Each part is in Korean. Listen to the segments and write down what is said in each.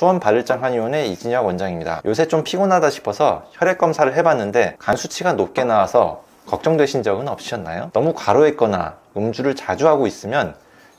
수원바를장 한의원의 이진혁 원장입니다. 요새 좀 피곤하다 싶어서 혈액 검사를 해봤는데 간 수치가 높게 나와서 걱정되신 적은 없으셨나요? 너무 과로했거나 음주를 자주 하고 있으면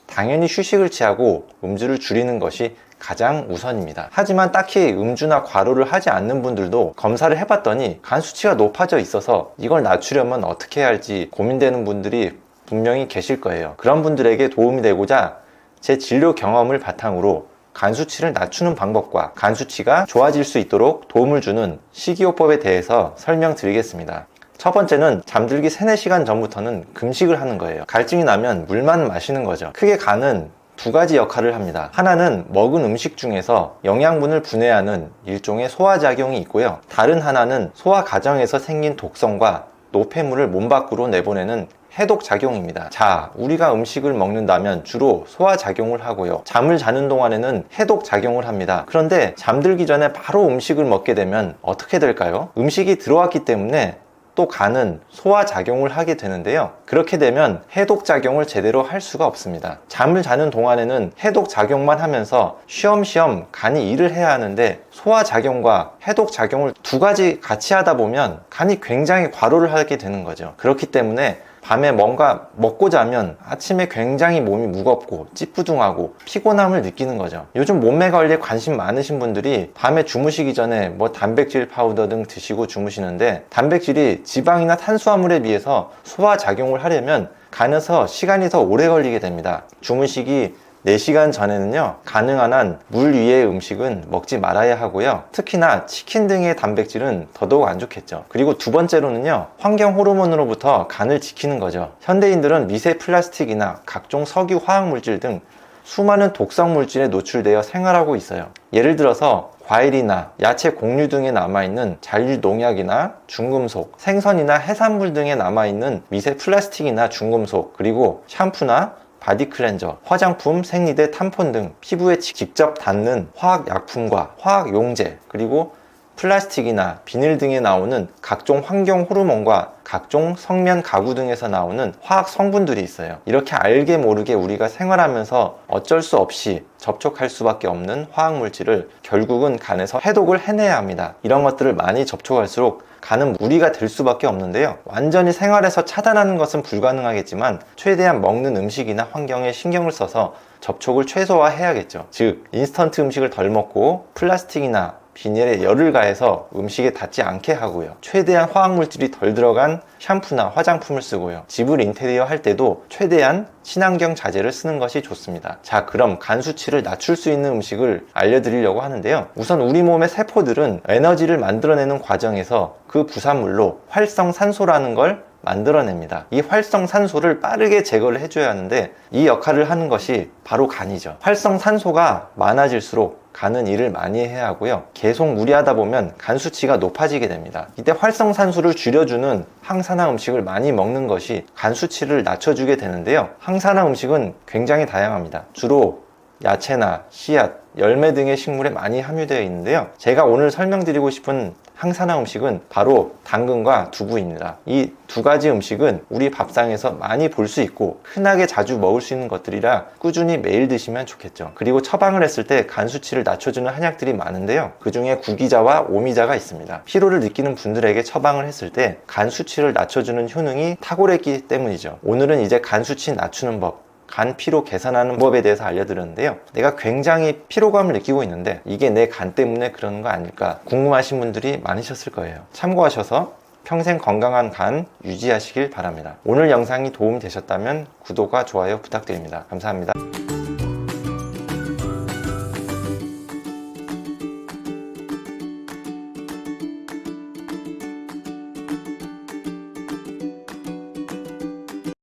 당연히 휴식을 취하고 음주를 줄이는 것이 가장 우선입니다. 하지만 딱히 음주나 과로를 하지 않는 분들도 검사를 해봤더니 간 수치가 높아져 있어서 이걸 낮추려면 어떻게 해야 할지 고민되는 분들이 분명히 계실 거예요. 그런 분들에게 도움이 되고자 제 진료 경험을 바탕으로 간 수치를 낮추는 방법과 간 수치가 좋아질 수 있도록 도움을 주는 식이요법에 대해서 설명드리겠습니다. 첫 번째는 잠들기 3-4시간 전부터는 금식을 하는 거예요. 갈증이 나면 물만 마시는 거죠. 크게 간은 두 가지 역할을 합니다. 하나는 먹은 음식 중에서 영양분을 분해하는 일종의 소화작용이 있고요. 다른 하나는 소화 과정에서 생긴 독성과 노폐물을 몸 밖으로 내보내는 해독작용입니다. 자, 우리가 음식을 먹는다면 주로 소화작용을 하고요. 잠을 자는 동안에는 해독작용을 합니다. 그런데 잠들기 전에 바로 음식을 먹게 되면 어떻게 될까요? 음식이 들어왔기 때문에 또 간은 소화작용을 하게 되는데요. 그렇게 되면 해독작용을 제대로 할 수가 없습니다. 잠을 자는 동안에는 해독작용만 하면서 쉬엄쉬엄 간이 일을 해야 하는데 소화작용과 해독작용을 두 가지 같이 하다 보면 간이 굉장히 과로를 하게 되는 거죠. 그렇기 때문에 밤에 뭔가 먹고 자면 아침에 굉장히 몸이 무겁고 찌뿌둥하고 피곤함을 느끼는 거죠. 요즘 몸매 관리에 관심 많으신 분들이 밤에 주무시기 전에 뭐 단백질 파우더 등 드시고 주무시는데 단백질이 지방이나 탄수화물에 비해서 소화작용을 하려면 간에서 시간이 더 오래 걸리게 됩니다. 주무시기 4시간 전에는요, 가능한 한 물 위의 음식은 먹지 말아야 하고요. 특히나 치킨 등의 단백질은 더더욱 안 좋겠죠. 그리고 두 번째로는요, 환경 호르몬으로부터 간을 지키는 거죠. 현대인들은 미세 플라스틱이나 각종 석유 화학물질 등 수많은 독성 물질에 노출되어 생활하고 있어요. 예를 들어서 과일이나 야채 곡류 등에 남아있는 잔류 농약이나 중금속, 생선이나 해산물 등에 남아있는 미세 플라스틱이나 중금속, 그리고 샴푸나 바디 클렌저, 화장품, 생리대, 탐폰 등 피부에 직접 닿는 화학약품과 화학용제, 그리고 플라스틱이나 비닐 등에 나오는 각종 환경 호르몬과 각종 성면 가구 등에서 나오는 화학 성분들이 있어요. 이렇게 알게 모르게 우리가 생활하면서 어쩔 수 없이 접촉할 수밖에 없는 화학물질을 결국은 간에서 해독을 해내야 합니다. 이런 것들을 많이 접촉할수록 간은 무리가 될 수밖에 없는데요. 완전히 생활에서 차단하는 것은 불가능하겠지만 최대한 먹는 음식이나 환경에 신경을 써서 접촉을 최소화해야겠죠. 즉, 인스턴트 음식을 덜 먹고 플라스틱이나 비닐에 열을 가해서 음식에 닿지 않게 하고요. 최대한 화학물질이 덜 들어간 샴푸나 화장품을 쓰고요. 집을 인테리어 할 때도 최대한 친환경 자재를 쓰는 것이 좋습니다. 자, 그럼 간 수치를 낮출 수 있는 음식을 알려드리려고 하는데요. 우선 우리 몸의 세포들은 에너지를 만들어내는 과정에서 그 부산물로 활성산소라는 걸 만들어냅니다. 이 활성산소를 빠르게 제거를 해줘야 하는데 이 역할을 하는 것이 바로 간이죠. 활성산소가 많아질수록 간은 일을 많이 해야 하고요. 계속 무리하다 보면 간 수치가 높아지게 됩니다. 이때 활성산소를 줄여주는 항산화 음식을 많이 먹는 것이 간 수치를 낮춰주게 되는데요. 항산화 음식은 굉장히 다양합니다. 주로 야채나 씨앗, 열매 등의 식물에 많이 함유되어 있는데요. 제가 오늘 설명드리고 싶은 항산화 음식은 바로 당근과 두부입니다. 이 두 가지 음식은 우리 밥상에서 많이 볼 수 있고 흔하게 자주 먹을 수 있는 것들이라 꾸준히 매일 드시면 좋겠죠. 그리고 처방을 했을 때 간 수치를 낮춰주는 한약들이 많은데요. 그 중에 구기자와 오미자가 있습니다. 피로를 느끼는 분들에게 처방을 했을 때 간 수치를 낮춰주는 효능이 탁월했기 때문이죠. 오늘은 이제 간 수치 낮추는 법, 간 피로 개선하는 법에 대해서 알려드렸는데요. 내가 굉장히 피로감을 느끼고 있는데 이게 내 간 때문에 그러는 거 아닐까 궁금하신 분들이 많으셨을 거예요. 참고하셔서 평생 건강한 간 유지하시길 바랍니다. 오늘 영상이 도움이 되셨다면 구독과 좋아요 부탁드립니다. 감사합니다.